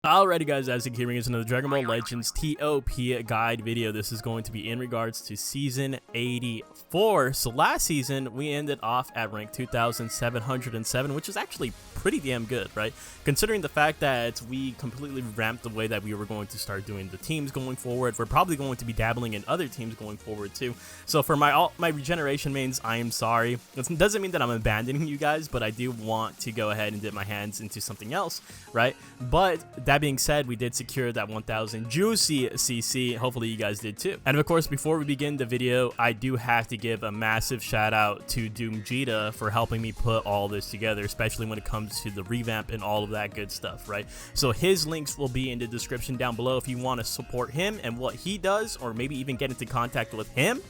Alrighty guys, as you can hear, is another Dragon Ball Legends TOP guide video. This is going to be in regards to Season 84. So last season, we ended off at rank 2,707, which is actually pretty damn good, right? Considering the fact that we completely ramped the way that we were going to start doing the teams going forward. We're probably going to be dabbling in other teams going forward too. So for my Regeneration mains, I am sorry. It doesn't mean that I'm abandoning you guys, but I do want to go ahead and dip my hands into something else, right? But that being said, we did secure that 1,000 juicy CC. Hopefully you guys did too. And of course, before we begin the video, I do have to give a massive shout out to doomgeta for helping me put all this together, especially when it comes to the revamp and all of that good stuff, right? So his links will be in the description down below if you want to support him and what he does, or maybe even get into contact with him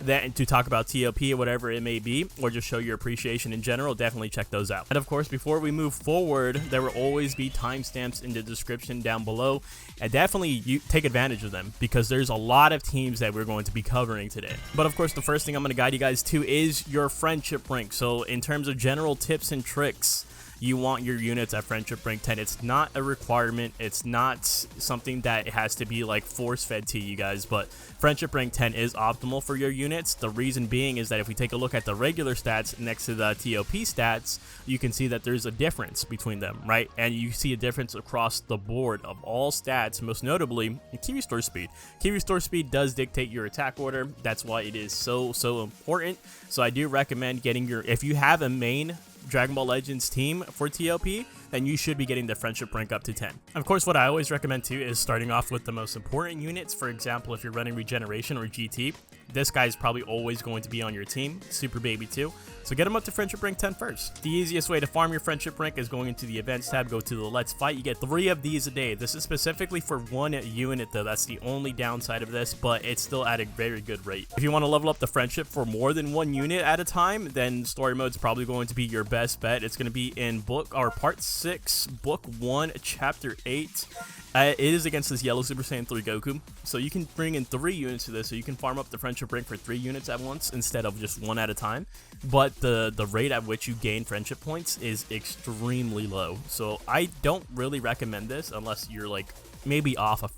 to talk about TOP or whatever it may be, or just show your appreciation in general. Definitely check those out. And of course, before we move forward, there will always be timestamps in the description down below, and definitely take advantage of them because there's a lot of teams that we're going to be covering today. But of course, the first thing I'm going to guide you guys to is your friendship rank. So in terms of general tips and tricks, you want your units at friendship rank 10. It's not a requirement. It's not something that has to be like force fed to you guys, but friendship rank 10 is optimal for your units. The reason being is that if we take a look at the regular stats next to the TOP stats, you can see that there's a difference between them, right? And you see a difference across the board of all stats, most notably key restore speed. Key restore speed does dictate your attack order. That's why it is so important. So I do recommend getting if you have a main Dragon Ball Legends team for TOP, then you should be getting the friendship rank up to 10. Of course, what I always recommend too is starting off with the most important units. For example, if you're running Regeneration or GT, this guy is probably always going to be on your team, Super Baby too. So get him up to friendship rank 10 first. The easiest way to farm your friendship rank is going into the events tab, go to the Let's Fight. You get 3 of these a day. This is specifically for one unit though. That's the only downside of this, but it's still at a very good rate. If you want to level up the friendship for more than one unit at a time, then story mode is probably going to be your best bet. It's going to be in part 6, book 1, chapter 8. It is against this yellow Super Saiyan 3 Goku, so you can bring in 3 units to this, so you can farm up the friendship rank for 3 units at once instead of just 1 at a time. But the rate at which you gain friendship points is extremely low, so I don't really recommend this unless you're like maybe off a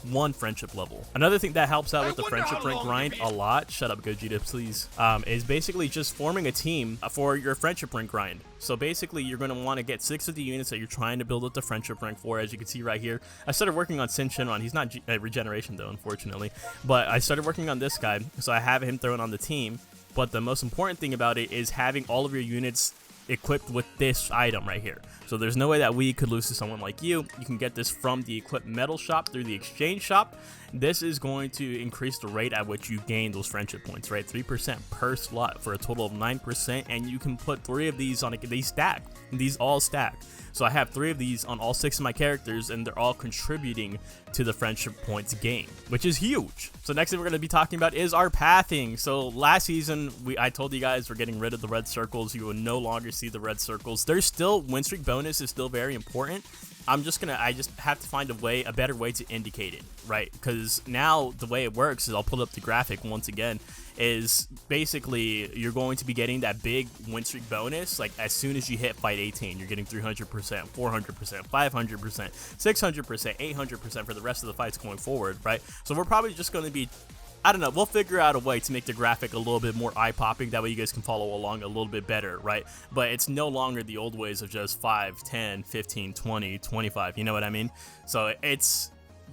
one friendship level. Another thing that helps out with the friendship rank grind a lot, shut up Gogeta please, is basically just forming a team for your friendship rank grind. So basically you're going to want to get 6 of the units that you're trying to build up the friendship rank for. As you can see right here, I started working on Syn Shenron. He's not Regeneration though, unfortunately, but I started working on this guy, so I have him thrown on the team. But the most important thing about it is having all of your units equipped with this item right here. So there's no way that we could lose to someone like you. You can get this from the equipped metal shop through the exchange shop. This is going to increase the rate at which you gain those friendship points, right? 3% per slot for a total of 9%, and you can put 3 of these on these stack. These all stack. So I have 3 of these on all 6 of my characters, and they're all contributing to the friendship points gain, which is huge. So next thing we're going to be talking about is our pathing. So last season, I told you guys we're getting rid of the red circles. You will no longer see the red circles. There's still win streak bonus is still very important. I just have to find a better way to indicate it, right? Because now the way it works is, I'll pull up the graphic once again, is basically you're going to be getting that big win streak bonus like as soon as you hit fight 18. You're getting 300%, 400%, 500%, 600%, 800% for the rest of the fights going forward, right? So we're probably just going to be, I don't know, we'll figure out a way to make the graphic a little bit more eye-popping. That way you guys can follow along a little bit better, right? But it's no longer the old ways of just 5, 10, 15, 20, 25, you know what I mean? So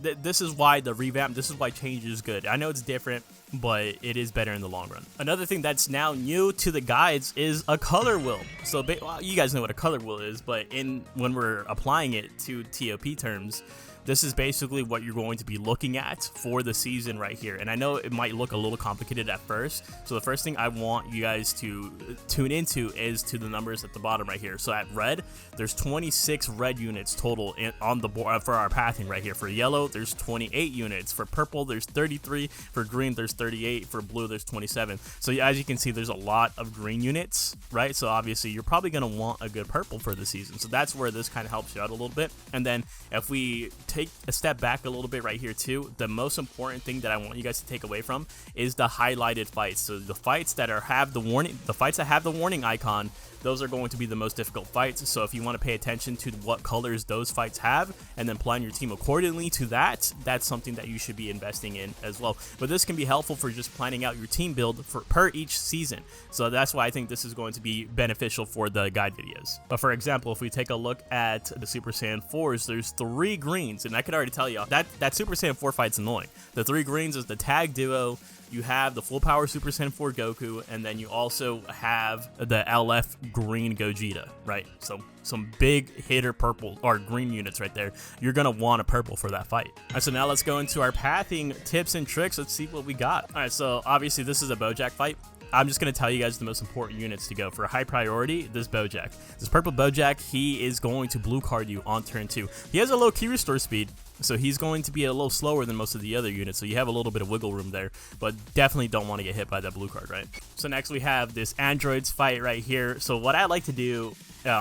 this is why the revamp, this is why change is good. I know it's different, but it is better in the long run. Another thing that's now new to the guides is a color wheel. So well, you guys know what a color wheel is, but when we're applying it to TOP terms, this is basically what you're going to be looking at for the season right here. And I know it might look a little complicated at first, so the first thing I want you guys to tune into is to the numbers at the bottom right here. So at red, there's 26 red units total on the board for our pathing right here. For yellow, there's 28 units. For purple, there's 33. For green, there's 38. For blue, there's 27. So as you can see, there's a lot of green units, right? So obviously you're probably going to want a good purple for the season. So that's where this kind of helps you out a little bit. And then if we take a step back a little bit right here too, the most important thing that I want you guys to take away from is the highlighted fights. So the fights that have the warning icon those are going to be the most difficult fights. So if you want to pay attention to what colors those fights have and then plan your team accordingly to that, that's something that you should be investing in as well. But this can be helpful for just planning out your team build per each season. So that's why I think this is going to be beneficial for the guide videos. But for example, if we take a look at the Super Saiyan 4s, there's 3 greens, and I could already tell you that Super Saiyan 4 fight's annoying. The 3 greens is the tag duo. You have the full power Super Saiyan 4 Goku, and then you also have the LF green Gogeta, right? So some big hitter purple or green units right there. You're gonna want a purple for that fight. All right, so now let's go into our pathing tips and tricks. Let's see what we got. All right, so obviously this is a Bojack fight. I'm just going to tell you guys the most important units to go. For a high priority, this Bojack. This purple Bojack, he is going to blue card you on turn 2. He has a low key restore speed, so he's going to be a little slower than most of the other units, so you have a little bit of wiggle room there, but definitely don't want to get hit by that blue card, right? So next we have this androids fight right here. So what I like to do,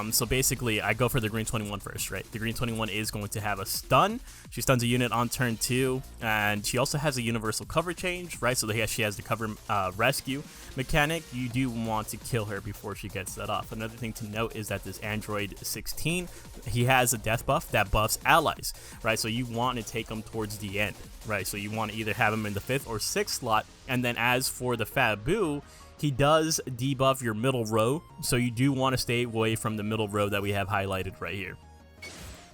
so basically I go for the green 21 first, right? The green 21 is going to have a stun. She stuns a unit on turn 2, and she also has a universal cover change, right? So she has the cover rescue mechanic. You do want to kill her before she gets that off. Another thing to note is that this android 16, he has a death buff that buffs allies, right? So you want to take him towards the end, right? So you want to either have him in the 5th or 6th slot. And then as for the Fat Boo, he does debuff your middle row, so you do want to stay away from the middle row that we have highlighted right here.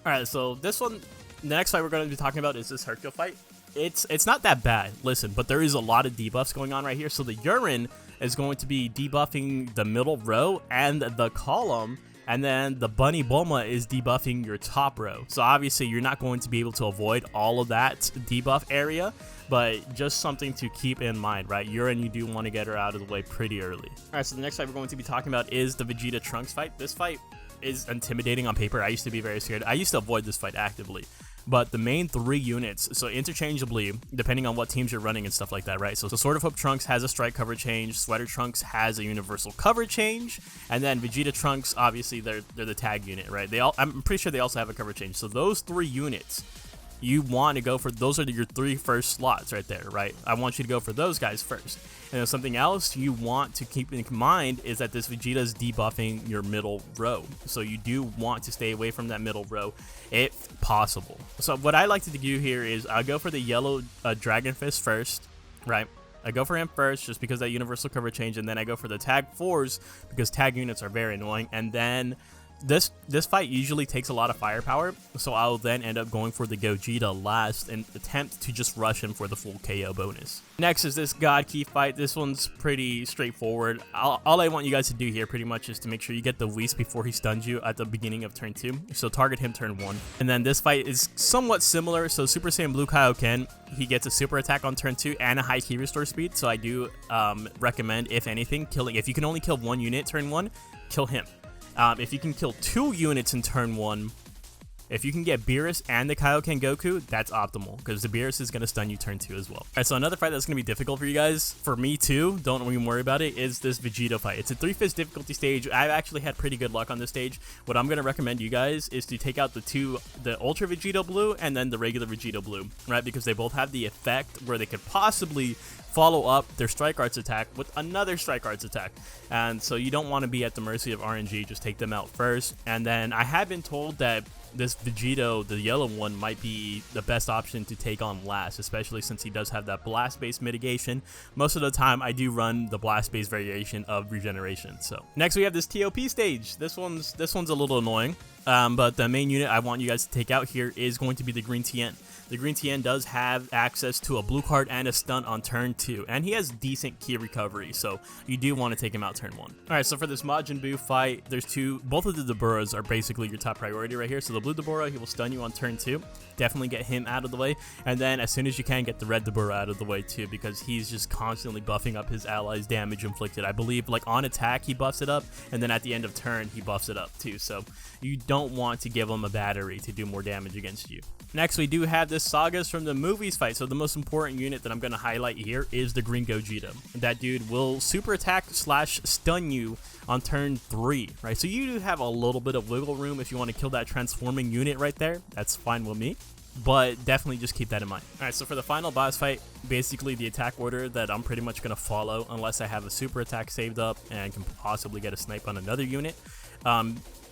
Alright, so this one, the next fight we're going to be talking about is this Hercule fight. It's not that bad, listen, but there is a lot of debuffs going on right here. So the Urine is going to be debuffing the middle row and the column, and then the Bunny Bulma is debuffing your top row. So obviously you're not going to be able to avoid all of that debuff area, but just something to keep in mind, right? Urine, you do want to get her out of the way pretty early. Alright, so the next fight we're going to be talking about is the Vegeta Trunks fight. This fight is intimidating on paper. I used to be very scared. I used to avoid this fight actively. But the main 3 units, so interchangeably, depending on what teams you're running and stuff like that, right? So Sword of Hope Trunks has a strike cover change, Sweater Trunks has a universal cover change, and then Vegeta Trunks, obviously, they're the tag unit, right? I'm pretty sure they also have a cover change. So those 3 units, you want to go for, those are your 3 first slots right there, right? I want you to go for those guys first. And then something else you want to keep in mind is that this Vegeta is debuffing your middle row. So you do want to stay away from that middle row if possible. So what I like to do here is I go for the yellow Dragon Fist first, right? I go for him first just because that universal cover change, and then I go for the tag 4s because tag units are very annoying, and then this fight usually takes a lot of firepower, so I'll then end up going for the Gogeta last and attempt to just rush him for the full KO bonus. Next is this God Key fight. This one's pretty straightforward. All I want you guys to do here pretty much is to make sure you get the Whis before he stuns you at the beginning of turn 2. So target him turn 1. And then this fight is somewhat similar. So Super Saiyan Blue Kaioken, he gets a super attack on turn 2 and a high key restore speed. So I do recommend, if anything, if you can only kill 1 unit turn 1, kill him. If you can kill 2 units in turn 1, if you can get Beerus and the Kaioken Goku, that's optimal, because the Beerus is going to stun you turn 2 as well. Alright, so another fight that's going to be difficult for you guys, for me too, don't even worry about it, is this Vegeta fight. It's a 3/5 difficulty stage. I've actually had pretty good luck on this stage. What I'm going to recommend you guys is to take out the Ultra Vegeta Blue and then the regular Vegeta Blue, right? Because they both have the effect where they could possibly follow up their Strike Arts attack with another Strike Arts attack. And so you don't want to be at the mercy of RNG, just take them out first. And then I have been told that this Vegito, the yellow one, might be the best option to take on last, especially since he does have that blast-based mitigation. Most of the time, I do run the blast-based variation of Regeneration. So next we have this TOP stage. This one's a little annoying, but the main unit I want you guys to take out here is going to be the Green Tien. The Green Tien does have access to a blue card and a stun on turn 2, and he has decent key recovery, so you do want to take him out turn 1. Alright, so for this Majin Buu fight, there's both of the Deborahs are basically your top priority right here. So the blue Deborah, he will stun you on turn 2. Definitely get him out of the way, and then as soon as you can, get the red Deborah out of the way too, because he's just constantly buffing up his allies' damage inflicted. I believe like on attack he buffs it up, and then at the end of turn he buffs it up too, so you don't want to give him a battery to do more damage against you. Next, we do have this Sagas from the movies fight. So the most important unit that I'm going to highlight here is the Green Gogeta. That dude will super attack / stun you on turn 3, right? So you do have a little bit of wiggle room if you want to kill that transforming unit right there. That's fine with me. but definitely just keep that in mind. All right, so for the final boss fight, basically the attack order that I'm pretty much going to follow, unless I have a super attack saved up and can possibly get a snipe on another unit.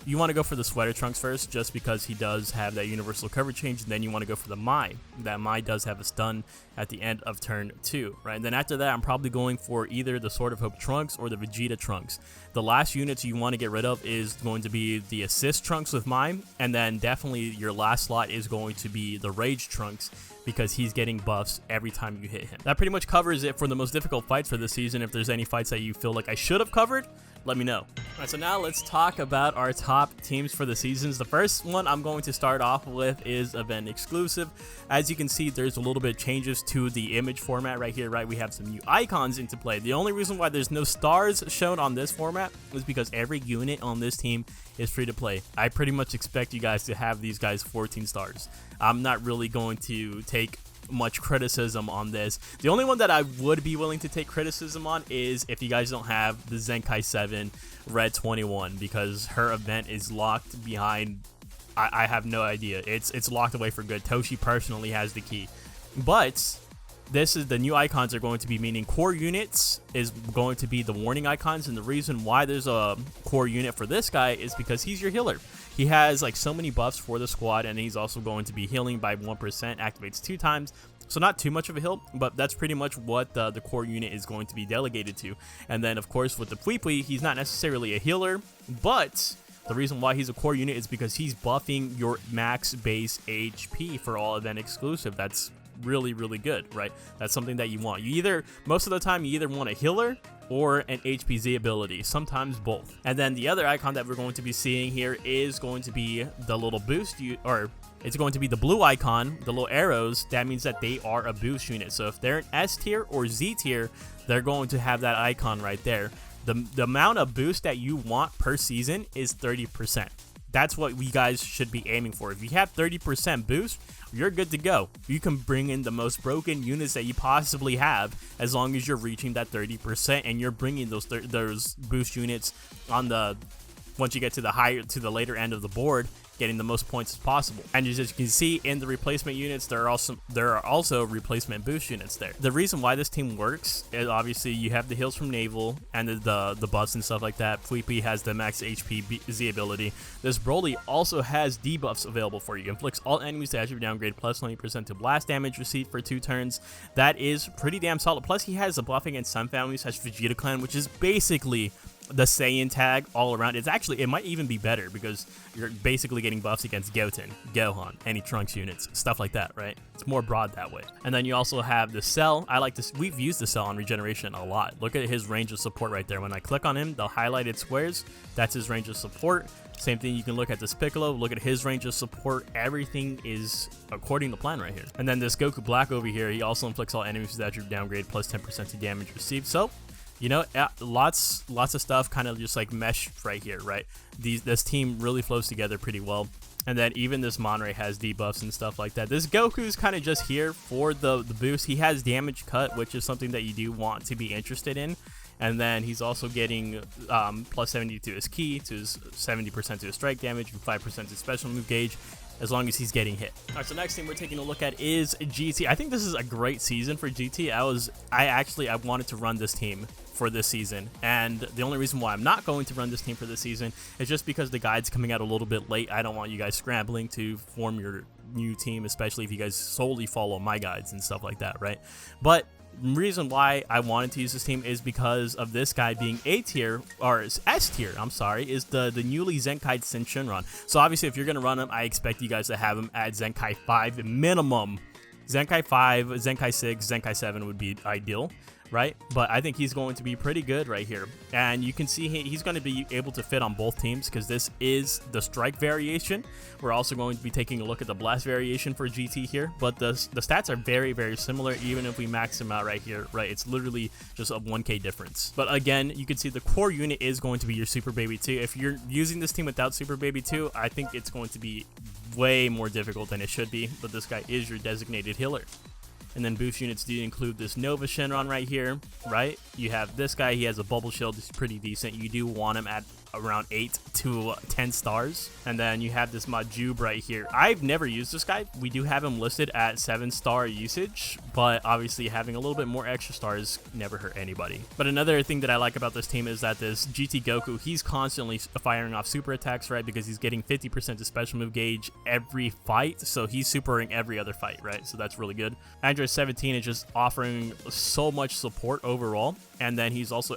You want to go for the Sweater Trunks first, just because he does have that universal coverage change, and then you want to go for the Mai. That Mai does have a stun at the end of turn 2, right? And then after that, I'm probably going for either the Sword of Hope Trunks or the Vegeta Trunks. The last units you want to get rid of is going to be the Assist Trunks with Mai, and then definitely your last slot is going to be the Rage Trunks, because he's getting buffs every time you hit him. That pretty much covers it for the most difficult fights for this season. If there's any fights that you feel like I should have covered, let me know. All right, so now let's talk about our top teams for the seasons. The first one I'm going to start off with is event exclusive. As you can see, there's a little bit of changes to the image format right here, right? We have some new icons into play. The only reason why there's no stars shown on this format is because every unit on this team is free to play. I pretty much expect you guys to have these guys 14 stars. I'm not really going to take much criticism on this. The only one that I would be willing to take criticism on is if you guys don't have the Zenkai 7 Red 21, because her event is locked behind, I have no idea. It's locked away for good. Toshi personally has the key. But this is the new icons are going to be, meaning core units is going to be the warning icons, and the reason why there's a core unit for this guy is because he's your healer. He has like so many buffs for the squad, and he's also going to be healing by 1%, activates 2 times, so not too much of a heal, but that's pretty much what the core unit is going to be delegated to. And then of course with the Pui, he's not necessarily a healer, but the reason why he's a core unit is because he's buffing your max base HP for all event exclusive. That's really good, right? That's something that you want. You either, most of the time, you either want a healer or an HPZ ability, sometimes both. And then the other icon that we're going to be seeing here is going to be the little boost, it's going to be the blue icon, the little arrows. That means that they are a boost unit. So if they're an S tier or Z tier, they're going to have that icon right there. The amount of boost that you want per season is 30%. That's what we guys should be aiming for. If you have 30% boost, you're good to go. You can bring in the most broken units that you possibly have, as long as you're reaching that 30% and you're bringing those boost units on the, once you get to the later end of the board, getting the most points as possible. And as you can see in the replacement units, there are also replacement boost units there. The reason why this team works is obviously you have the heals from Naval and the buffs and stuff like that. Pui has the max HP Z ability. This Broly also has debuffs available for you. Inflicts all enemies to attribute downgrade plus 20% to blast damage received for 2 turns. That is pretty damn solid. Plus he has a buff against Sun Family such Vegeta Clan, which is basically the Saiyan tag all around. It might even be better, because you're basically getting buffs against Goten, Gohan, any Trunks units, stuff like that, right? It's more broad that way. And then you also have the Cell. I like this. We've used the Cell on Regeneration a lot. Look at his range of support right there. When I click on him, the highlighted squares, that's his range of support. Same thing, you can look at this Piccolo, look at his range of support. Everything is according to plan right here. And then this Goku Black over here, he also inflicts all enemies with attribute downgrade plus 10% to damage received. So, you know, lots of stuff kind of just like mesh right here, right? This team really flows together pretty well. And then even this Monray has debuffs and stuff like that. This Goku's kind of just here for the boost. He has damage cut, which is something that you do want to be interested in. And then he's also getting plus 70 to his ki, to his 70% to his strike damage, and 5% to special move gauge, as long as he's getting hit. All right, so next thing we're taking a look at is GT. I think this is a great season for GT. I wanted to run this team for this season, and the only reason why I'm not going to run this team for this season is just because the guide's coming out a little bit late. I don't want you guys scrambling to form your new team, especially if you guys solely follow my guides and stuff like that, right? But the reason why I wanted to use this team is because of this guy being A tier, or S tier, I'm sorry, is the newly Zenkai Syn Shenron. So obviously if you're going to run him, I expect you guys to have him at Zenkai 5 minimum. Zenkai 5, Zenkai 6, Zenkai 7 would be ideal, right? But I think he's going to be pretty good right here. And you can see he's going to be able to fit on both teams, because this is the strike variation. We're also going to be taking a look at the blast variation for GT here, but the stats are very similar, even if we max him out right here, right? It's literally just a 1k difference. But again, you can see the core unit is going to be your Super Baby 2. If you're using this team without Super Baby 2, I think it's going to be way more difficult than it should be, but this guy is your designated healer. And then boost units do include this Nova Shenron right here, right? You have this guy, he has a bubble shield, it's pretty decent. You do want him at around 8 to 10 stars. And then you have this Majub right here. I've never used this guy. We do have him listed at 7-star usage, but obviously having a little bit more extra stars never hurt anybody. But another thing that I like about this team is that this GT Goku, he's constantly firing off super attacks, right? Because he's getting 50% to special move gauge every fight, so he's supering every other fight, right? So that's really good. Android 17 is just offering so much support overall, and then he also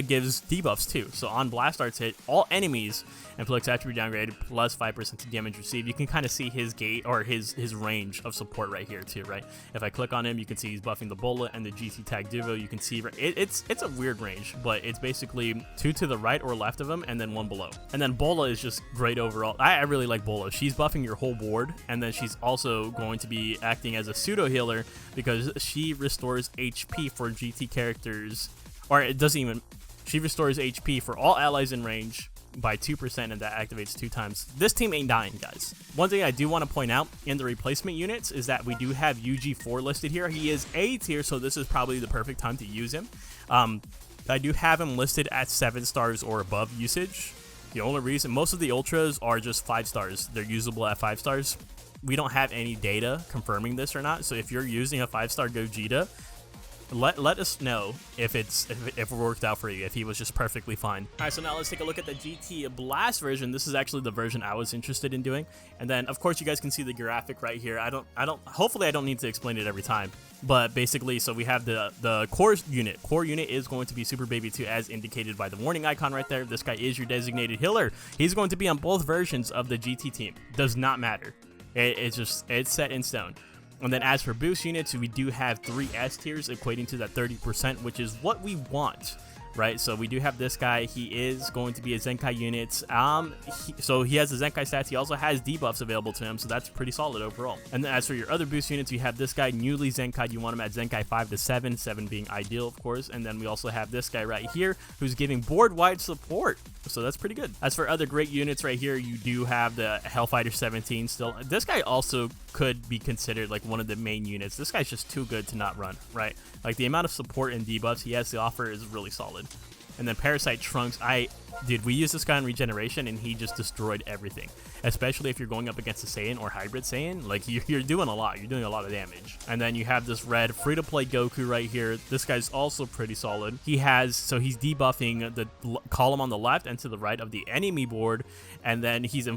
gives debuffs too. So on Blast Arts hit, all enemies inflicts attribute downgrade plus 5% to damage received. You can kind of see his gate or his range of support right here too, right? If I click on him, you can see he's buffing the Bola and the GT Tag Duo. You can see it's a weird range, but it's basically 2 to the right or left of him and then 1 below. And then Bola is just great overall. I really like Bola. She's buffing your whole board, and then she's also going to be acting as a pseudo healer because she restores HP for GT characters, or it doesn't even, she restores HP for all allies in range by 2%, and that activates 2 times. This team ain't dying, guys. One thing I do want to point out in the replacement units is that we do have UG4 listed here. He is A tier, so this is probably the perfect time to use him. I do have him listed at 7 stars or above usage. The only reason, most of the ultras are just 5 stars. They're usable at 5 stars. We don't have any data confirming this or not, so if you're using a 5-star Gogeta, let us know if it worked out for you, if he was just perfectly fine. All right, so now let's take a look at the GT Blast version. This is actually the version I was interested in doing. And then of course you guys can see the graphic right here. Hopefully I don't need to explain it every time. But basically, so we have the core unit. Core unit is going to be Super Baby 2 as indicated by the warning icon right there. This guy is your designated healer. He's going to be on both versions of the GT team. Does not matter. It's set in stone. And then as for boost units, we do have 3 S tiers equating to that 30%, which is what we want, right? So we do have this guy. He is going to be a Zenkai unit. So he has the Zenkai stats. He also has debuffs available to him, so that's pretty solid overall. And then as for your other boost units, you have this guy, newly Zenkai. You want him at Zenkai 5 to 7, 7 being ideal, of course. And then we also have this guy right here, who's giving board-wide support. So that's pretty good. As for other great units right here, you do have the Hellfighter 17 still. This guy also could be considered like one of the main units. This guy's just too good to not run, right? Like the amount of support and debuffs he has to offer is really solid. And then Parasite Trunks, dude, we used this guy in Regeneration and he just destroyed everything. Especially if you're going up against a Saiyan or Hybrid Saiyan, like you're doing a lot. You're doing a lot of damage. And then you have this red free-to-play Goku right here. This guy's also pretty solid. He's debuffing the column on the left and to the right of the enemy board, and then he's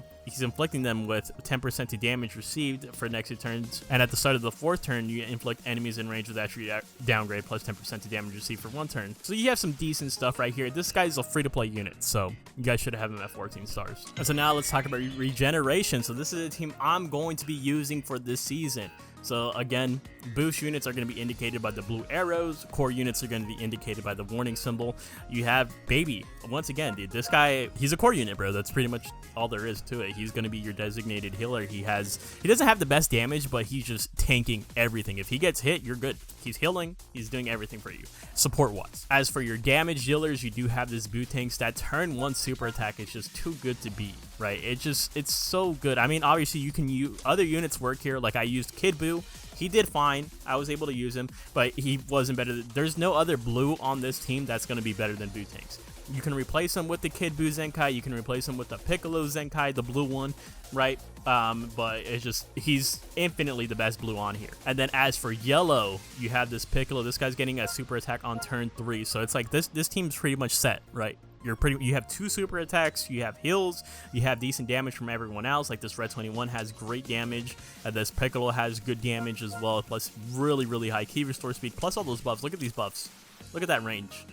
inflicting them with 10% to damage received for next 2 turns. And at the start of the 4th turn, you inflict enemies in range with attribute downgrade plus 10% to damage received for 1 turn. So you have some decent stuff right here. This guy's a free-to-play unit, so you guys should have him at 14 stars. And so now let's talk about Regeneration. So this is a team I'm going to be using for this season. So again, boost units are going to be indicated by the blue arrows. Core units are going to be indicated by the warning symbol. You have Baby. Once again, dude, this guy, he's a core unit, bro. That's pretty much all there is to it. He's going to be your designated healer. He doesn't have the best damage, but he's just tanking everything. If he gets hit, you're good. He's healing. He's doing everything for you, support-wise. As for your damage dealers, you do have this Bootanks. That turn 1 super attack is just too good to beat, right? It's so good. I mean, obviously, you can use other units work here. Like I used Kid Buu. He did fine. I was able to use him, but he wasn't better. There's no other blue on this team that's going to be better than Bootanks. You can replace him with the Kid Buu Zenkai. You can replace him with the Piccolo Zenkai, the blue one, right? But it's just, he's infinitely the best blue on here. And then as for yellow, you have this Piccolo. This guy's getting a super attack on turn 3. So it's like this team's pretty much set, right? You have 2 super attacks, you have heals, you have decent damage from everyone else. Like this Red 21 has great damage, this Piccolo has good damage as well, plus really, really high key restore speed, plus all those buffs. Look at these buffs. Look at that range.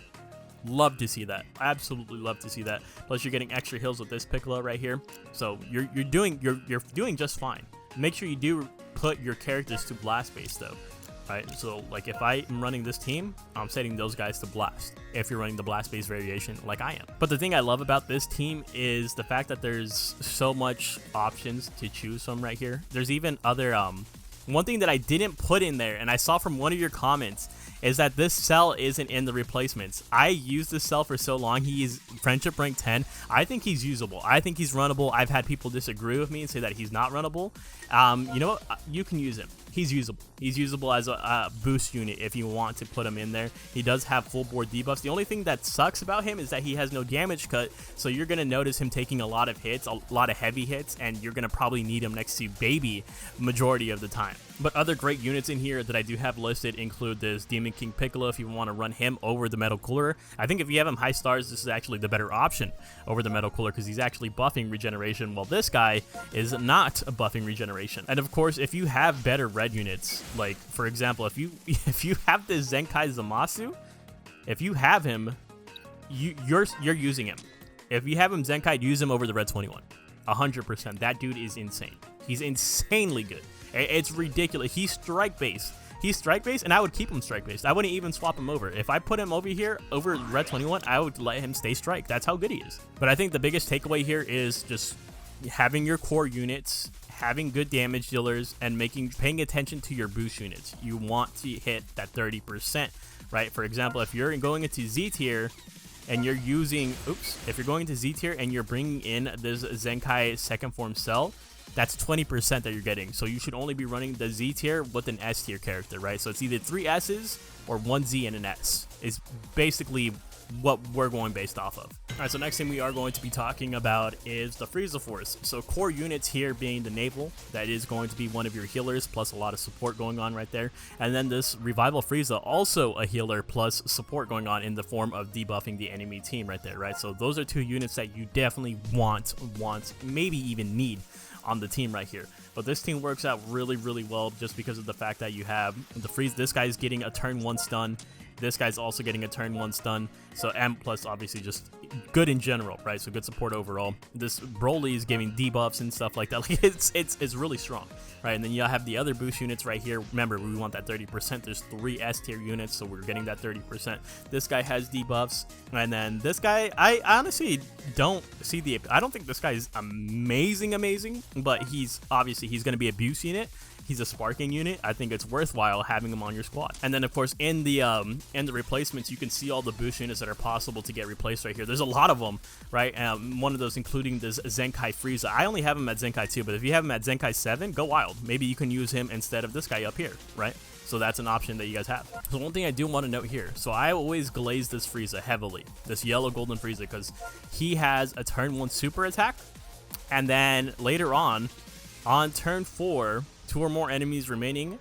Love to see that. Absolutely love to see that. Plus you're getting extra heals with this Piccolo right here. So you're doing just fine. Make sure you do put your characters to blast base though. Right, so like if I am running this team, I'm setting those guys to blast if you're running the blast base variation like I am. But the thing I love about this team is the fact that there's so much options to choose from right here. There's even other one thing that I didn't put in there, and I saw from one of your comments, is that this cell isn't in the replacements. I used this cell for so long. He's friendship rank 10. I think he's usable. I think he's runnable. I've had people disagree with me and say that he's not runnable. You know what? You can use him. He's usable. He's usable as a boost unit if you want to put him in there. He does have full board debuffs. The only thing that sucks about him is that he has no damage cut, so you're going to notice him taking a lot of hits, a lot of heavy hits, and you're going to probably need him next to Baby majority of the time. But other great units in here that I do have listed include this Demon King Piccolo if you want to run him over the Metal Cooler. I think if you have him high stars, this is actually the better option over the Metal Cooler because he's actually buffing regeneration, while this guy is not buffing regeneration. And of course, if you have better red units, like for example, if you have this Zenkai Zamasu, if you have him, you're using him. If you have him Zenkai, use him over the red 21. 100%. That dude is insane. He's insanely good. It's ridiculous. He's strike based. He's strike based, and I would keep him strike based. I wouldn't even swap him over. If I put him over here over red 21, I would let him stay strike. That's how good he is. But I think the biggest takeaway here is just having your core units, having good damage dealers, and paying attention to your boost units. You want to hit that 30%, right? For example, if you're going into Z tier and you're using, if you're going to Z tier and you're bringing in this Zenkai second form cell, that's 20% that you're getting. So you should only be running the Z tier with an S tier character, right? So it's either 3 S's or 1 Z and an S is basically what we're going based off of. All right, so next thing we are going to be talking about is the Frieza Force. So core units here being the Naval, that is going to be one of your healers, plus a lot of support going on right there. And then this Revival Frieza, also a healer plus support going on in the form of debuffing the enemy team right there, right? So those are 2 units that you definitely want, maybe even need on the team right here. But this team works out really, really well just because of the fact that you have the Frieza. This guy's getting a turn 1 stun. This guy's also getting a turn 1 stun. So M plus obviously just good in general, right? So good support overall. This Broly is giving debuffs and stuff like that. Like it's really strong, right? And then you have the other boost units right here. Remember, we want that 30%. There's 3 S tier units, so we're getting that 30%. This guy has debuffs, and then this guy, I honestly don't see I don't think this guy is amazing, but he's going to be a boost unit. He's a sparking unit. I think it's worthwhile having him on your squad. And then of course in the replacements, you can see all the boost units that are possible to get replaced right here. There's a lot of them, right? One of those including this Zenkai Frieza. I only have him at Zenkai 2, but if you have him at Zenkai 7, go wild. Maybe you can use him instead of this guy up here, right? So that's an option that you guys have. So one thing I do want to note here, so I always glaze this Frieza heavily, this yellow golden Frieza, because he has a turn 1 super attack, and then later on turn 4, 2 or more enemies remaining,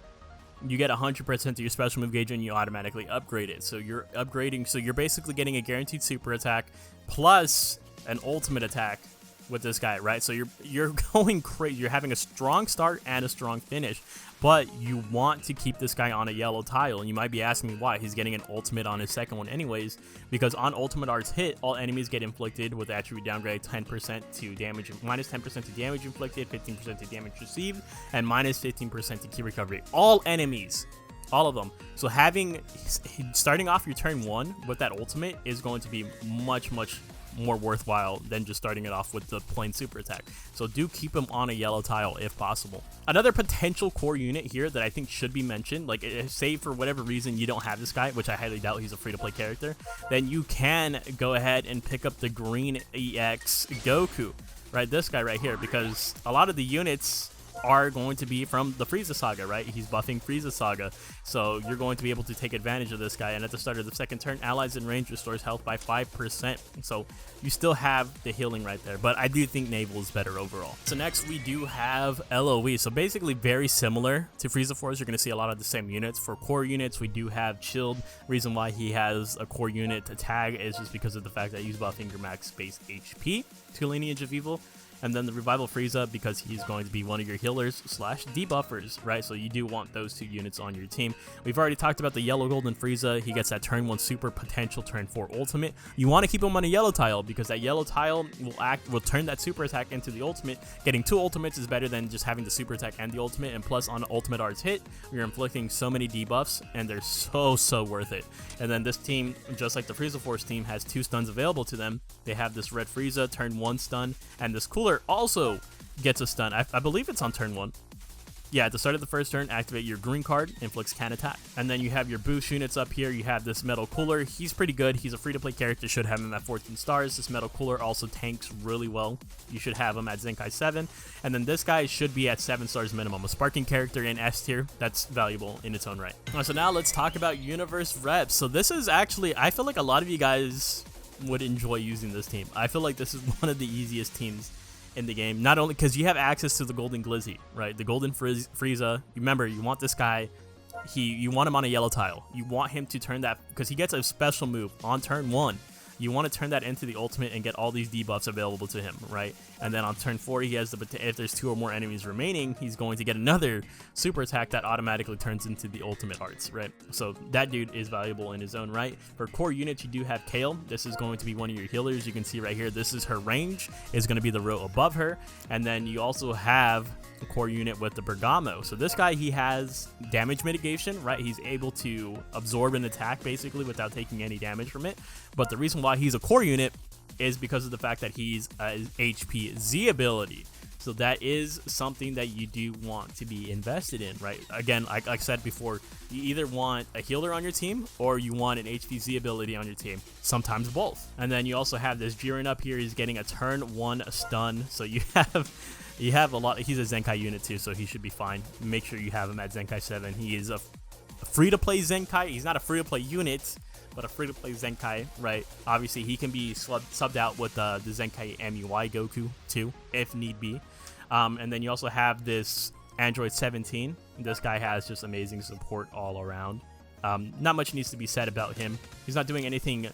you get 100% of your special move gauge and you automatically upgrade it. So you're upgrading, so you're basically getting a guaranteed super attack plus an ultimate attack with this guy, right? So you're going crazy. You're having a strong start and a strong finish, but you want to keep this guy on a yellow tile. And you might be asking me why. He's getting an ultimate on his second one anyways, because on ultimate arts hit, all enemies get inflicted with attribute downgrade 10% to damage, minus 10% to damage inflicted, 15% to damage received, and minus 15% to key recovery. All enemies, all of them. So starting off your turn 1 with that ultimate is going to be much more worthwhile than just starting it off with the plain super attack. So do keep him on a yellow tile if possible. Another potential core unit here that I think should be mentioned, like say for whatever reason you don't have this guy, which I highly doubt, he's a free-to-play character, then you can go ahead and pick up the green EX Goku, right? This guy right here, because a lot of the units are going to be from the Frieza Saga, right? He's buffing Frieza Saga, so you're going to be able to take advantage of this guy. And at the start of the second turn, allies in range restores health by 5%, so you still have the healing right there, but I do think Naval is better overall. So next we do have LOE, so basically very similar to Frieza Force. You're going to see a lot of the same units. For core units, we do have Chilled. Reason why he has a core unit to tag is just because of the fact that he's buffing your max base HP to Lineage of Evil. And then the Revival Frieza, because he's going to be one of your healers / debuffers, right? So you do want those 2 units on your team. We've already talked about the yellow golden Frieza. He gets that turn 1 super, potential turn 4 ultimate. You want to keep him on a yellow tile because that yellow tile will turn that super attack into the ultimate. Getting 2 ultimates is better than just having the super attack and the ultimate. And plus on ultimate arts hit, you're inflicting so many debuffs and they're so worth it. And then this team, just like the Frieza Force team, has 2 stuns available to them. They have this red Frieza, turn 1 stun, and this cooler also gets a stun. I believe it's on turn 1. Yeah, at the start of the first turn, activate your green card, inflicts can attack. And then you have your boost units up here. You have this Metal Cooler. He's pretty good. He's a free-to-play character. Should have him at 14 stars. This Metal Cooler also tanks really well. You should have him at Zenkai 7. And then this guy should be at 7 stars minimum. A sparking character in S tier. That's valuable in its own right. So now let's talk about Universe Reps. So this is actually, I feel like a lot of you guys would enjoy using this team. I feel like this is one of the easiest teams in the game, not only because you have access to the Golden Glizzy, right? The Golden Frieza. Remember, you want this guy, you want him on a yellow tile. You want him to turn that, because he gets a special move on turn 1. You want to turn that into the ultimate and get all these debuffs available to him, right? And then on turn 4, he has if there's 2 or more enemies remaining, he's going to get another super attack that automatically turns into the ultimate arts, right? So that dude is valuable in his own right. For core units, you do have Kale. This is going to be one of your healers. You can see right here, this is her range, is going to be the row above her. And then you also have a core unit with the Bergamo. So this guy, he has damage mitigation, right? He's able to absorb an attack basically without taking any damage from it. But the reason why he's a core unit is because of the fact that he's an HP Z ability. So that is something that you do want to be invested in, right? Again, like I said before, you either want a healer on your team or you want an HP Z ability on your team. Sometimes both. And then you also have this Jiren up here. He's getting a turn 1 stun. So you have a lot. He's a Zenkai unit too, so he should be fine. Make sure you have him at Zenkai 7. He is a free-to-play Zenkai. He's not a free-to-play unit, but a free-to-play Zenkai, right? Obviously, he can be subbed out with the Zenkai MUI Goku, too, if need be. And then you also have this Android 17. This guy has just amazing support all around. Not much needs to be said about him. He's not doing anything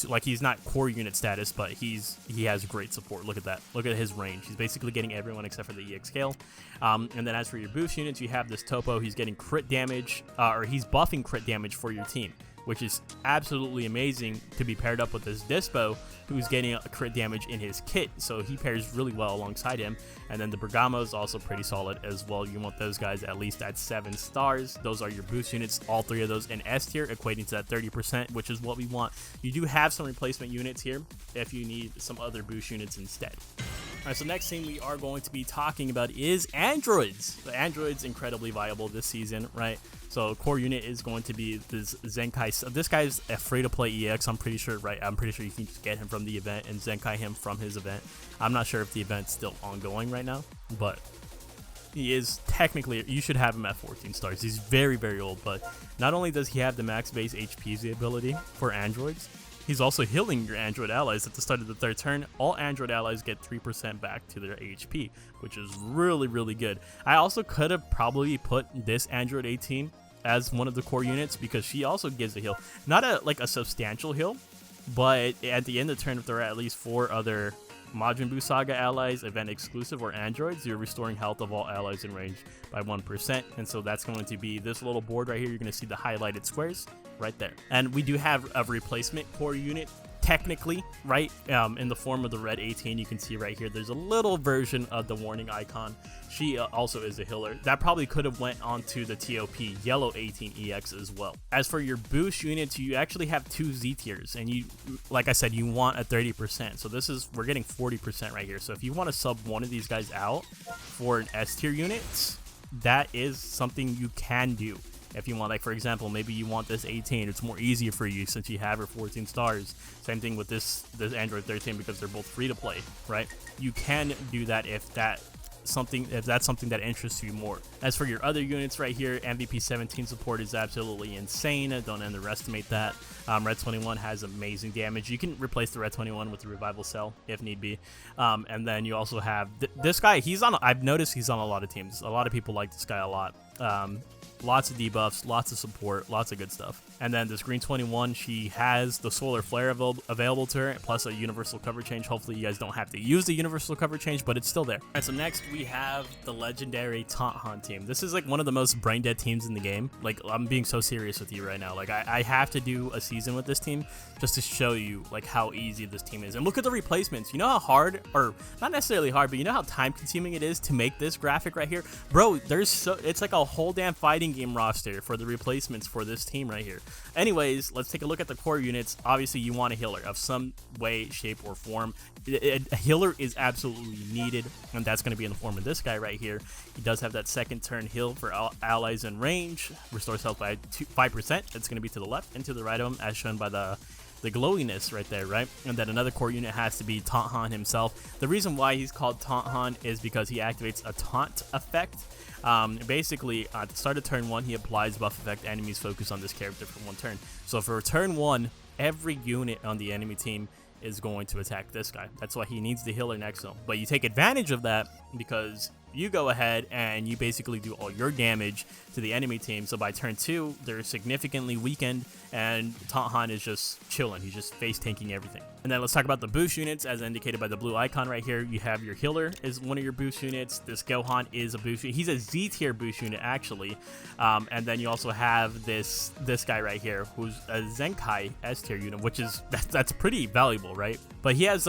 like, he's not core unit status, but he has great support. Look at that. Look at his range. He's basically getting everyone except for the EX scale. And then as for your boost units, you have this Topo. He's getting crit damage, or he's buffing crit damage for your team, which is absolutely amazing to be paired up with this Dispo, who's getting a crit damage in his kit, so he pairs really well alongside him. And then the Bergamo is also pretty solid as well. You want those guys at least at 7 stars. Those are your boost units, all 3 of those in S tier, equating to that 30%, which is what we want. You do have some replacement units here if you need some other boost units instead. Alright, so next thing we are going to be talking about is androids. The androids incredibly viable this season, right? So core unit is going to be this Zenkai. So this guy's a free-to-play EX, I'm pretty sure, right? I'm pretty sure you can just get him from the event and Zenkai him from his event. I'm not sure if the event's still ongoing right now, but he is technically, you should have him at 14 stars. He's very, very old, but not only does he have the max base HP ability for androids, he's also healing your android allies at the start of the 3rd turn. All android allies get 3% back to their HP, which is really, really good. I also could have probably put this android 18 as one of the core units because she also gives a heal. Not a substantial heal, but at the end of the turn, if there are at least 4 other Majin Buu Saga allies, event exclusive, or androids, you're restoring health of all allies in range by 1%. And so that's going to be this little board right here. You're going to see the highlighted squares right there. And we do have a replacement core unit, technically, right? In the form of the red 18. You can see right here, there's a little version of the warning icon. She also is a healer. That probably could have went onto the ToP yellow 18 EX as well. As for your boost units, you actually have 2 Z tiers, and you, like I said, you want a 30%. So this is, we're getting 40% right here. So if you want to sub one of these guys out for an S tier unit, that is something you can do. If you want, like, for example, maybe you want this 18, it's more easier for you since you have her 14 stars. Same thing with this Android 13 because they're both free to play, right? You can do that if that's something that interests you more. As for your other units right here, MVP 17 support is absolutely insane. Don't underestimate that. Red 21 has amazing damage. You can replace the Red 21 with the Revival Cell if need be. And then you also have this guy. I've noticed he's on a lot of teams. A lot of people like this guy a lot. Lots of debuffs, lots of support, lots of good stuff. And then this green 21, she has the solar flare available to her, plus a universal cover change. Hopefully you guys don't have to use the universal cover change, but it's still there. All right, so next we have the legendary Taunthan team. This is like one of the most brain dead teams in the game. Like, I'm being so serious with you right now. Like, I have to do a season with this team just to show you like how easy this team is. And look at the replacements. You know how hard, or not necessarily hard, but you know how time consuming it is to make this graphic right here? Bro, it's like a whole damn fighting game roster for the replacements for this team right here. Anyways, let's take a look at the core units. Obviously, you want a healer of some way, shape, or form. A healer is absolutely needed, and that's going to be in the form of this guy right here. He does have that second turn heal for allies in range, restores health by 5%. It's going to be to the left and to the right of him, as shown by the glowiness right there, right? And then another core unit has to be Taunthan himself. The reason why he's called Taunthan is because he activates a taunt effect. Basically, at the start of turn 1, he applies buff effect. Enemies focus on this character for 1 turn. So for turn 1, every unit on the enemy team is going to attack this guy. That's why he needs the healer next to him. But you take advantage of that because you go ahead and you basically do all your damage to the enemy team. So by turn 2, they're significantly weakened, and Taunthan is just chilling. He's just face tanking everything. And then let's talk about the boost units, as indicated by the blue icon right here. You have your healer is one of your boost units. This Gohan is a boost unit. He's a Z tier boost unit actually. And then you also have this guy right here, who's a Zenkai S tier unit, which is that's pretty valuable, right? But he has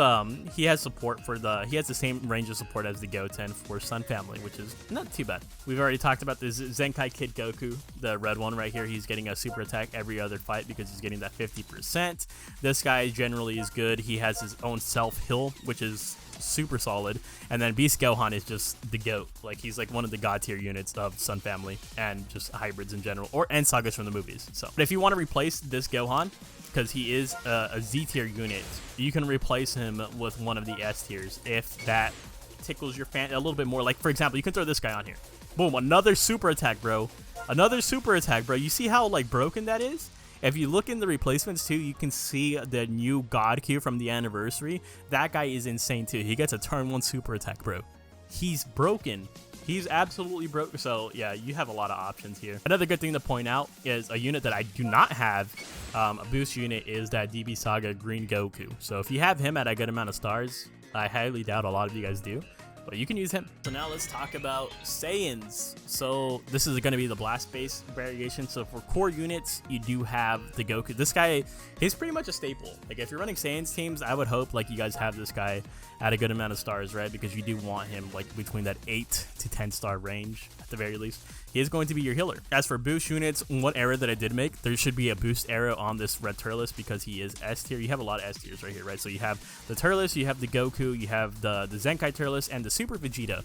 support for he has the same range of support as the Goten for Sun Family, which is not too bad. We've already talked about this Zenkai Kid Goku, the red one right here. He's getting a super attack every other fight because he's getting that 50%. This guy generally is good. He has his own self heal, which is super solid. And then Beast Gohan is just the GOAT. Like, he's like one of the god tier units of Sun Family and just hybrids in general, and Sagas from the movies. So, but if you want to replace this Gohan, because he is a Z tier unit, you can replace him with one of the S tiers if that tickles your fan a little bit more. Like, for example, you can throw this guy on here. Boom, another super attack, bro. Another super attack, bro. You see how like broken that is? If you look in the replacements too, you can see the new God Q from the anniversary. That guy is insane too. He gets a turn 1 super attack, bro. He's broken. He's absolutely broken. So yeah, you have a lot of options here. Another good thing to point out is a unit that I do not have, a boost unit, is that DB Saga Green Goku. So if you have him at a good amount of stars, I highly doubt a lot of you guys do, but you can use him. So now let's talk about Saiyans. So this is going to be the blast base variation. So for core units, you do have the Goku. This guy, he's pretty much a staple. Like, if you're running Saiyans teams, I would hope like you guys have this guy at a good amount of stars, right? Because you do want him like between that 8 to 10 star range at the very least. He is going to be your healer. As for boost units, one error that I did make, there should be a boost arrow on this red Turles because he is S tier. You have a lot of S tiers right here, right? So you have the Turles, you have the Goku, you have the Zenkai Turles, and the Super Vegeta.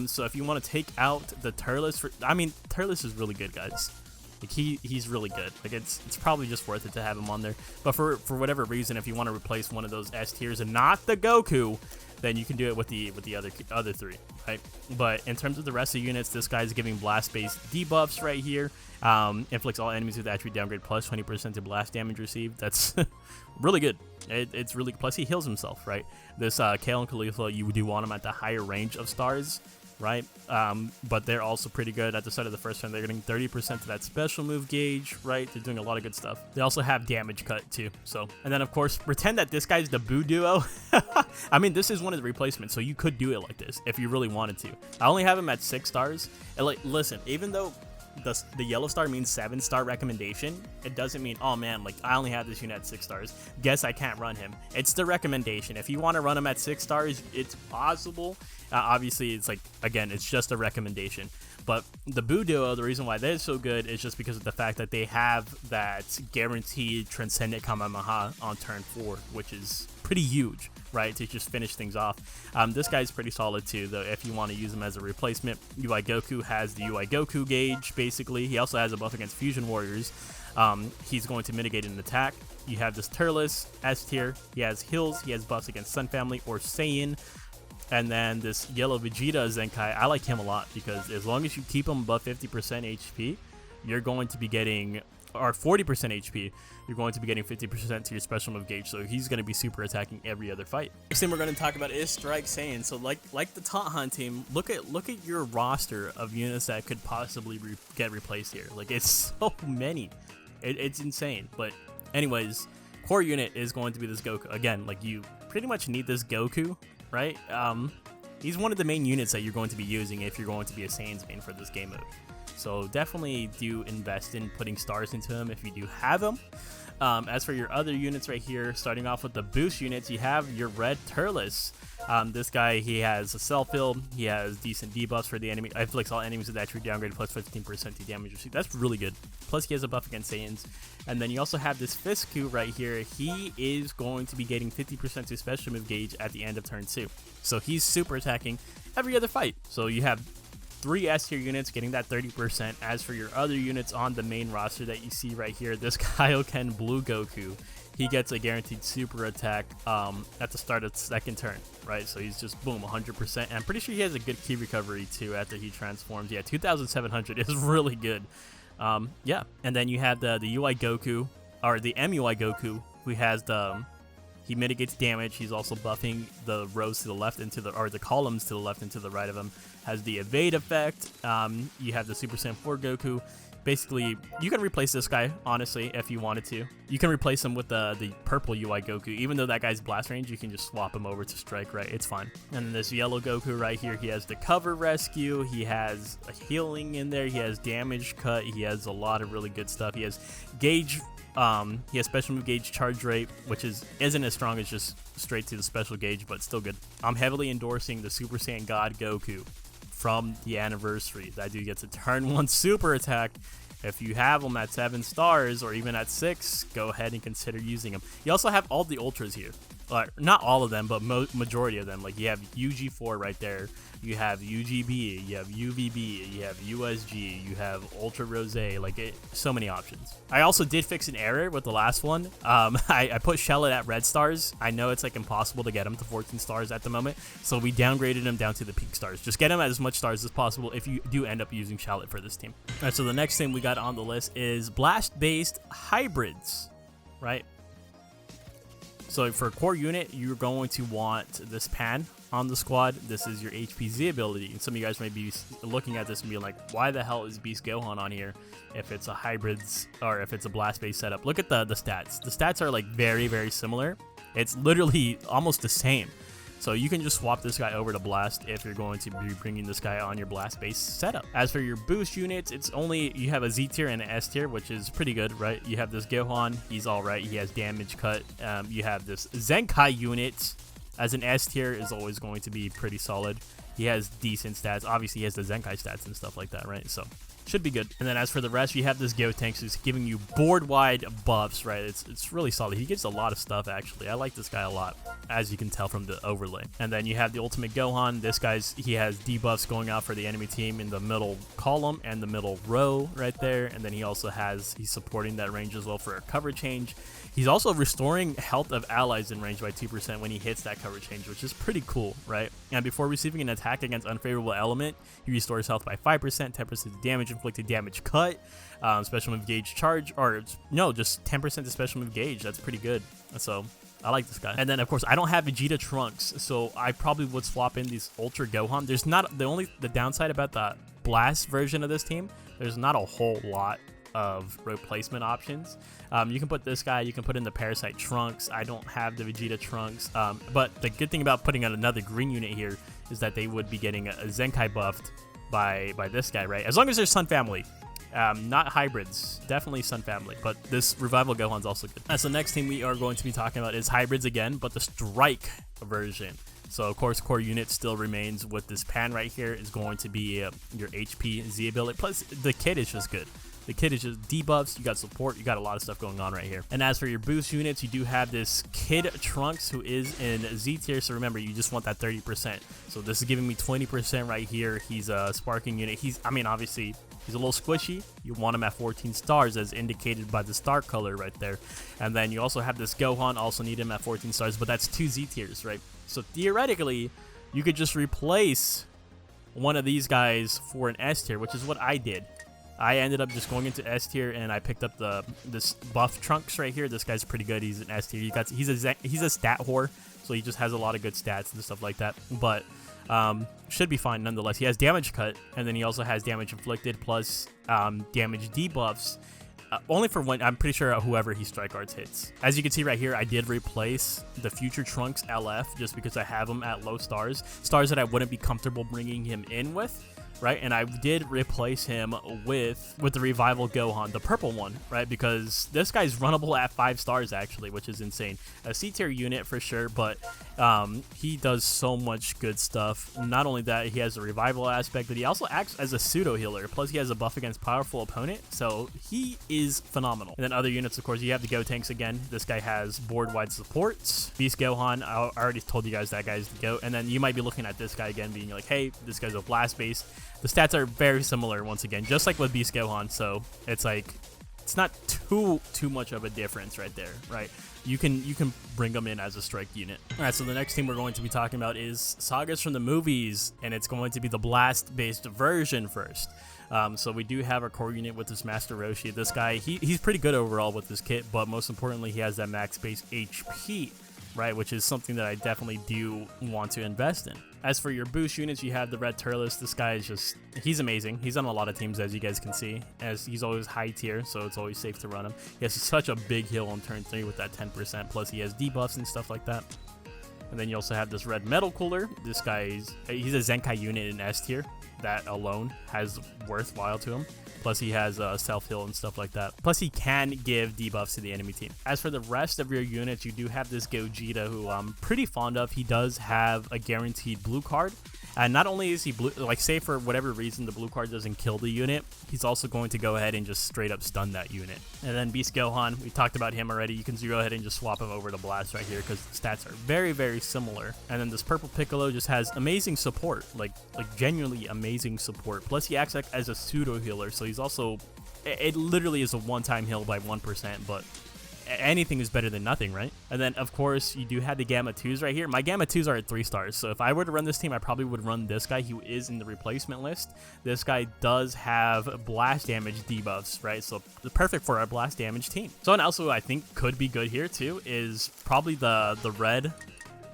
So if you want to take out the Turles, Turles is really good, guys. Like, he's really good. Like, it's probably just worth it to have him on there. But for whatever reason, if you want to replace one of those S tiers and not the Goku, then you can do it with the other 3, right? But in terms of the rest of the units, this guy's giving blast-based debuffs right here. Inflicts all enemies with attribute downgrade plus 20% to blast damage received. That's really good. It's really, plus he heals himself, right? This Kale and Khalifa, you do want him at the higher range of stars, right? But they're also pretty good at the start of the first turn. They're getting 30% to that special move gauge, right? They're doing a lot of good stuff. They also have damage cut too. So, and then of course, pretend that this guy's the Boo duo. I mean, this is one of the replacements, so you could do it like this if you really wanted to. I only have him at 6 stars. And like, listen, even though the yellow star means 7-star recommendation, it doesn't mean, oh man, like I only have this unit at 6 stars, guess I can't run him. It's the recommendation. If you want to run him at 6 stars, it's possible. Obviously, it's like, again, it's just a recommendation. But the Boo duo, the reason why they're so good is just because of the fact that they have that guaranteed Transcendent Kamehameha on turn 4, which is pretty huge, right, to just finish things off. This guy's pretty solid too, though, if you want to use him as a replacement. UI Goku has the UI Goku gauge, basically. He also has a buff against Fusion Warriors. He's going to mitigate an attack. You have this Turles, S tier. He has heals. He has buffs against Sun Family or Saiyan. And then this yellow Vegeta Zenkai, I like him a lot because as long as you keep him above 50% HP, you're going to be getting, or 40% HP, you're going to be getting 50% to your special move gauge. So he's going to be super attacking every other fight. Next thing we're going to talk about is Strike Saiyan. So like the Taunthan team, look at your roster of units that could possibly get replaced here. Like, it's so many. It's insane. But anyways, core unit is going to be this Goku. Again, like, you pretty much need this Goku, right? He's one of the main units that you're going to be using if you're going to be a Saiyans main for this game mode. So definitely do invest in putting stars into him if you do have him. As for your other units right here, starting off with the boost units, you have your red Turles. This guy, he has a self-heal, he has decent debuffs for the enemy, inflicts all enemies with attribute downgrade plus 15% to damage received. That's really good. Plus he has a buff against Saiyans. And then you also have this Fisku right here. He is going to be getting 50% to special move gauge at the end of turn 2. So he's super attacking every other fight. So you have 3 S tier units getting that 30%. As for your other units on the main roster that you see right here, this Kaioken Blue Goku, he gets a guaranteed super attack at the start of the second turn, right? So he's just boom, 100%. And I'm pretty sure he has a good key recovery too after he transforms. Yeah, 2,700 is really good. Yeah, and then you have the UI Goku, or the MUI Goku, who has the he mitigates damage. He's also buffing the rows to the left and to the, or the columns to the left and to the right of him. Has the evade effect. You have the Super Saiyan 4 Goku. Basically, you can replace this guy, honestly, if you wanted to. You can replace him with the purple UI Goku. Even though that guy's blast range, you can just swap him over to strike, right? It's fine. And then this yellow Goku right here, he has the cover rescue. He has a healing in there. He has damage cut. He has a lot of really good stuff. He has gauge. He has special move gauge charge rate, which isn't as strong as just straight to the special gauge, but still good. I'm heavily endorsing the Super Saiyan God Goku from the anniversary. That dude gets a turn 1 super attack. If you have him at 7 stars or even at 6, go ahead and consider using him. You also have all the ultras here. Not all of them, but majority of them. Like you have UG4 right there. You have UGB, you have UVB, you have USG, you have Ultra Rose, so many options. I also did fix an error with the last one. I put Shellot at red stars. I know it's like impossible to get him to 14 stars at the moment, so we downgraded him down to the peak stars. Just get him at as much stars as possible if you do end up using Shellot for this team. All right, so the next thing we got on the list is blast-based hybrids, right? So for a core unit, you're going to want this Pan on the squad. This is your HPZ ability. And some of you guys might be looking at this and be like, why the hell is Beast Gohan on here if it's a hybrids or if it's a blast-based setup? Look at the stats. The stats are like very, very similar. It's literally almost the same. So you can just swap this guy over to Blast if you're going to be bringing this guy on your Blast-based setup. As for your boost units, it's only, you have a Z tier and an S tier, which is pretty good, right? You have this Gohan, he's all right. He has damage cut. You have this Zenkai unit as an S tier is always going to be pretty solid. He has decent stats. Obviously, he has the Zenkai stats and stuff like that, right? So should be good. And then as for the rest, you have this Gotenks who's giving you board-wide buffs, right? It's really solid. He gets a lot of stuff, actually. I like this guy a lot, as you can tell from the overlay. And then you have the Ultimate Gohan. This guy's, he has debuffs going out for the enemy team in the middle column and the middle row right there. And then he also has, he's supporting that range as well for a cover change. He's also restoring health of allies in range by 2% when he hits that cover change, which is pretty cool, right? And before receiving an attack against unfavorable element, he restores health by 5%, 10% damage inflicted, damage cut, special move gauge charge, or no, just 10% to special move gauge. That's pretty good. So I like this guy. And then of course I don't have Vegeta Trunks, so I probably would swap in these Ultra Gohan. There's not the downside about the Blast version of this team. There's not a whole lot of replacement options. You can put this guy, you can put in the Parasite Trunks. I don't have the Vegeta Trunks, but the good thing about putting on another green unit here is that they would be getting a Zenkai buffed by this guy, right? As long as they're Sun Family. Not hybrids, definitely Sun Family, but this Revival Gohan's also good. So the next thing we are going to be talking about is hybrids again, but the Strike version. So of course, core unit still remains with this Pan right here is going to be your HP Z ability. Plus the kit is just good. The kit is just debuffs, you got support, you got a lot of stuff going on right here. And as for your boost units, you do have this Kid Trunks who is in Z tier, so remember, you just want that 30%. So this is giving me 20% right here. He's a sparking unit. Obviously, he's a little squishy. You want him at 14 stars as indicated by the star color right there. And then you also have this Gohan, also need him at 14 stars, but that's 2 Z tiers, right? So theoretically, you could just replace one of these guys for an S tier, which is what I did. I ended up just going into S tier and I picked up this buff Trunks right here. This guy's pretty good. He's an S tier. He's a stat whore, so he just has a lot of good stats and stuff like that. But should be fine nonetheless. He has damage cut, and then he also has damage inflicted plus damage debuffs. Only for when, I'm pretty sure whoever he strike arts hits. As you can see right here, I did replace the future Trunks LF just because I have him at low stars that I wouldn't be comfortable bringing him in with. right? And I did replace him with the Revival Gohan, the purple one, right? Because this guy's runnable at 5 stars actually, which is insane. A C tier unit for sure, but he does so much good stuff. Not only that, he has a revival aspect, but he also acts as a pseudo healer. Plus he has a buff against powerful opponent, so he is phenomenal. And then other units, of course, you have the Gotenks again. This guy has board wide supports. Beast Gohan, I already told you guys that guy's the GOAT. And then you might be looking at this guy again being like, hey, this guy's a blast base. The stats are very similar once again, just like with Beast Gohan, so it's like it's not too much of a difference right there, right? You can bring them in as a strike unit. All right, so the next team we're going to be talking about is Sagas from the movies, and it's going to be the blast-based version first. So we do have our core unit with this Master Roshi. This guy, he's pretty good overall with this kit, but most importantly, he has that max base HP, right, which is something that I definitely do want to invest in. As for your boost units, you have the Red Turles. This guy is just, he's amazing. He's on a lot of teams, as you guys can see, as he's always high tier, so it's always safe to run him. He has such a big heal on turn 3 with that 10%, plus he has debuffs and stuff like that. And then you also have this Red Metal Cooler. This guy, he's a Zenkai unit in S tier. That alone has worthwhile to him. Plus he has self-heal and stuff like that. Plus he can give debuffs to the enemy team. As for the rest of your units, you do have this Gogeta who I'm pretty fond of. He does have a guaranteed blue card. And not only is he blue, like say for whatever reason the blue card doesn't kill the unit, he's also going to go ahead and just straight up stun that unit. And then Beast Gohan, we talked about him already. You can go ahead and just swap him over to Blast right here because the stats are very, very similar. And then this purple Piccolo just has amazing support, like genuinely amazing support. Plus he acts like as a pseudo healer, so he's also, it literally is a one-time heal by 1%, but anything is better than nothing, right? And then of course you do have the Gamma 2s right here. My Gamma 2s are at 3 stars, so if I were to run this team, I probably would run this guy who is in the replacement list. This guy does have blast damage debuffs, right? So perfect for our blast damage team. Someone else who I think could be good here too is probably the red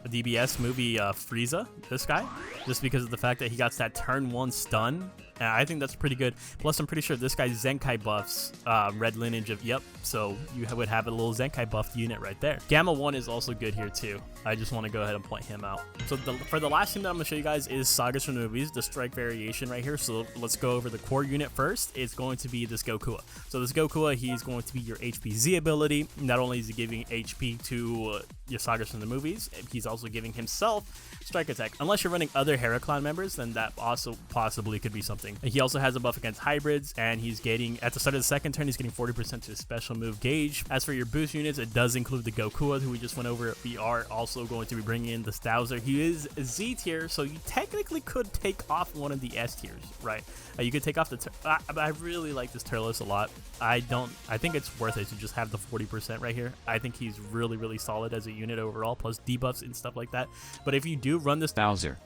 DBS movie Frieza, this guy, just because of the fact that he got that turn 1 stun. I think that's pretty good. Plus, I'm pretty sure this guy's Zenkai buffs, Red Lineage of, yep, so you would have a little Zenkai buffed unit right there. Gamma 1 is also good here too. I just want to go ahead and point him out. So for the last thing that I'm going to show you guys is Sagas from the movies, the strike variation right here. So let's go over the core unit first. It's going to be this Gokua. So this Gokua, he's going to be your HPZ ability. Not only is he giving HP to your Sagas from the movies, he's also giving himself strike attack. Unless you're running other Heraclan members, then that also possibly could be something. He also has a buff against hybrids, and he's getting, at the start of the second turn, he's getting 40% to his special move gauge. As for your boost units, it does include the Gokua, who we just went over. We are also going to be bringing in the Stowser. He is Z tier, so you technically could take off one of the S tiers, right? You could take off the, I really like this Turles a lot. I think it's worth it to just have the 40% right here. I think he's really, really solid as a unit overall, plus debuffs and stuff like that. But if you do run this Stowser,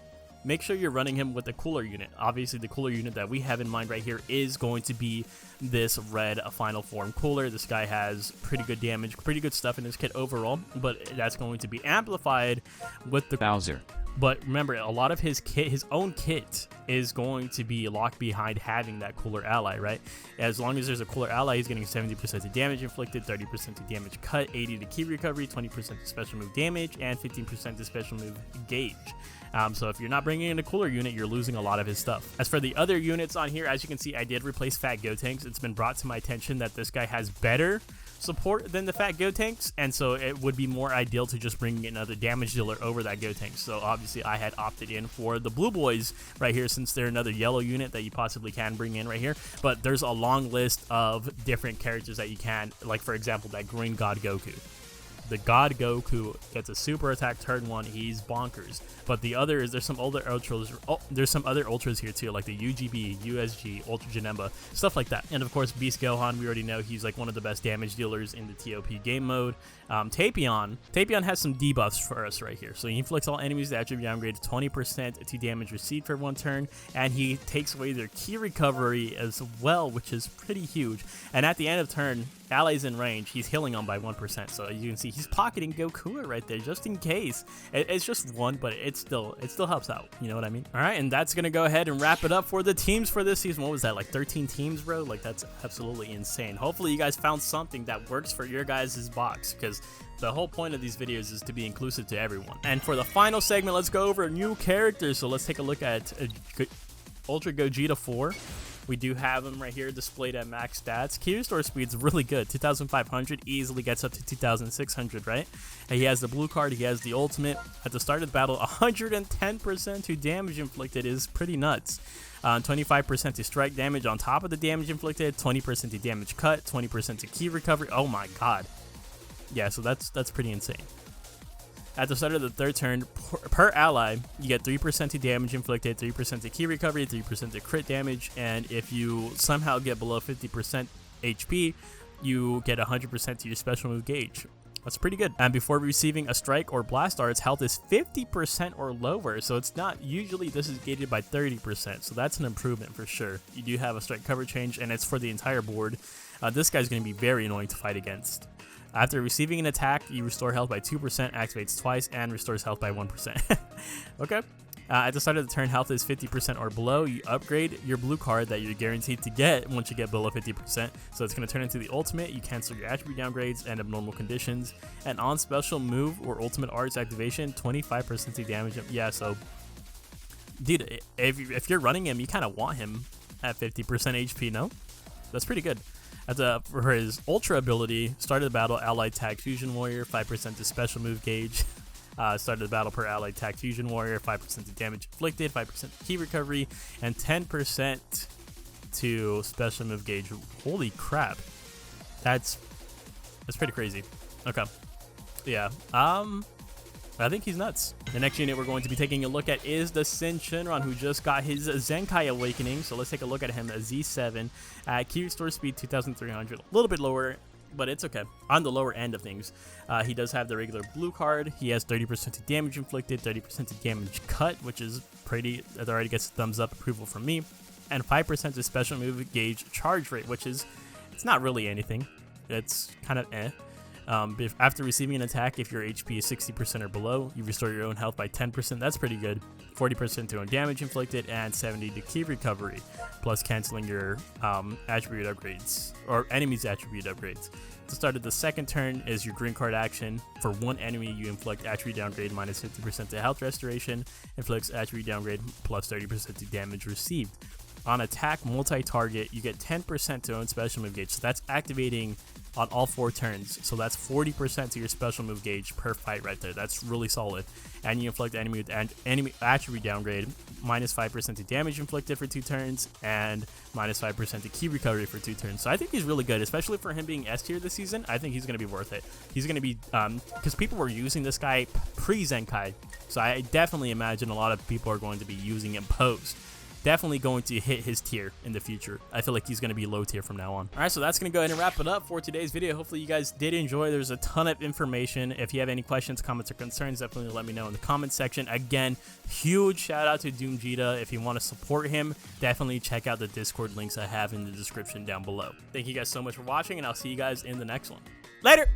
make sure you're running him with the cooler unit. Obviously, the cooler unit that we have in mind right here is going to be this red final form cooler. This guy has pretty good damage, pretty good stuff in his kit overall, but that's going to be amplified with the Bowser. But remember, a lot of his kit, his own kit, is going to be locked behind having that cooler ally, right? As long as there's a cooler ally, he's getting 70% to damage inflicted, 30% to damage cut, 80 to key recovery, 20% to special move damage, and 15% to special move gauge. So if you're not bringing in a cooler unit, you're losing a lot of his stuff. As for the other units on here, as you can see, I did replace Fat Gotenks. It's been brought to my attention that this guy has better support than the Fat Gotenks, and so it would be more ideal to just bring in another damage dealer over that Gotenks. So obviously I had opted in for the blue boys right here, since they're another yellow unit that you possibly can bring in right here. But there's a long list of different characters that you can, like for example that green God Goku. The God Goku gets a super attack turn 1, he's bonkers. But the other is, there's some other ultras. Oh, there's some other ultras here too, like the UGB, USG, Ultra Janemba, stuff like that. And of course, Beast Gohan, we already know he's like one of the best damage dealers in the ToP game mode. Tapion has some debuffs for us right here. So he inflicts all enemies that attribute downgrade 20% to damage received for 1 turn, and he takes away their key recovery as well, which is pretty huge. And at the end of turn, allies in range, he's healing them by 1%. So as you can see, he's pocketing Goku right there just in case. It's just 1, but it still helps out. You know what I mean? All right, and that's gonna go ahead and wrap it up for the teams for this season. What was that, like 13 teams, bro? Like, that's absolutely insane. Hopefully you guys found something that works for your guys' box, because the whole point of these videos is to be inclusive to everyone. And for the final segment, let's go over new characters. So let's take a look at Ultra Gogeta 4. We do have him right here displayed at max stats. Key restore speed's really good. 2,500 easily gets up to 2,600, right? And he has the blue card. He has the ultimate. At the start of the battle, 110% to damage inflicted is pretty nuts. 25% to strike damage on top of the damage inflicted. 20% to damage cut. 20% to key recovery. Oh my god. Yeah, so that's pretty insane. At the start of the third turn, per ally, you get 3% to damage inflicted, 3% to key recovery, 3% to crit damage, and if you somehow get below 50% HP, you get 100% to your special move gauge. That's pretty good. And before receiving a strike or blast star, its health is 50% or lower, so it's not usually, this is gated by 30%, so that's an improvement for sure. You do have a strike cover change, and it's for the entire board. This guy's going to be very annoying to fight against. After receiving an attack, you restore health by 2%, activates twice, and restores health by 1%. Okay. At the start of the turn, health is 50% or below. You upgrade your blue card that you're guaranteed to get once you get below 50%. So it's going to turn into the ultimate. You cancel your attribute downgrades and abnormal conditions. And on special move or ultimate arts activation, 25% to damage him. Yeah, so, dude, if you're running him, you kind of want him at 50% HP, no? That's pretty good. For his Ultra ability, start of the battle, Allied Tag Fusion Warrior, 5% to special move gauge. Start of the battle per Allied Tag Fusion Warrior, 5% to damage inflicted, 5% to key recovery, and 10% to special move gauge. Holy crap. That's pretty crazy. Okay. Yeah. I think he's nuts. The next unit we're going to be taking a look at is the Syn Shenron, who just got his Zenkai Awakening. So let's take a look at him, a Z7 at key restore speed 2,300, a little bit lower, but it's okay. On the lower end of things, he does have the regular blue card. He has 30% to damage inflicted, 30% to damage cut, which is pretty. That already gets a thumbs up approval from me, and 5% to special move gauge charge rate, which is it's not really anything. It's kind of eh. After receiving an attack, if your HP is 60% or below, you restore your own health by 10%. That's pretty good. 40% to own damage inflicted, and 70 to key recovery, plus canceling your attribute upgrades, or enemy's attribute upgrades. The start of the second turn is your green card action. For one enemy, you inflict attribute downgrade minus 50% to health restoration, inflicts attribute downgrade plus 30% to damage received. On attack multi-target, you get 10% to own special move gauge. So that's activating on all 4 turns. So that's 40% to your special move gauge per fight right there. That's really solid. And you inflict enemy with enemy attribute downgrade, minus 5% to damage inflicted for 2 turns, and minus 5% to key recovery for 2 turns. So I think he's really good, especially for him being S tier this season. I think he's going to be worth it. He's going to be, because people were using this guy pre-Zenkai. So I definitely imagine a lot of people are going to be using him post. Definitely going to hit his tier in the future. I feel like he's going to be low tier from now on. All right, so that's going to go ahead and wrap it up for today's video. Hopefully you guys did enjoy. There's a ton of information. If you have any questions, comments, or concerns, definitely let me know in the comments section. Again, huge shout out to doomgeta. If you want to support him, definitely check out the Discord links I have in the description down below. Thank you guys so much for watching, and I'll see you guys in the next one. Later!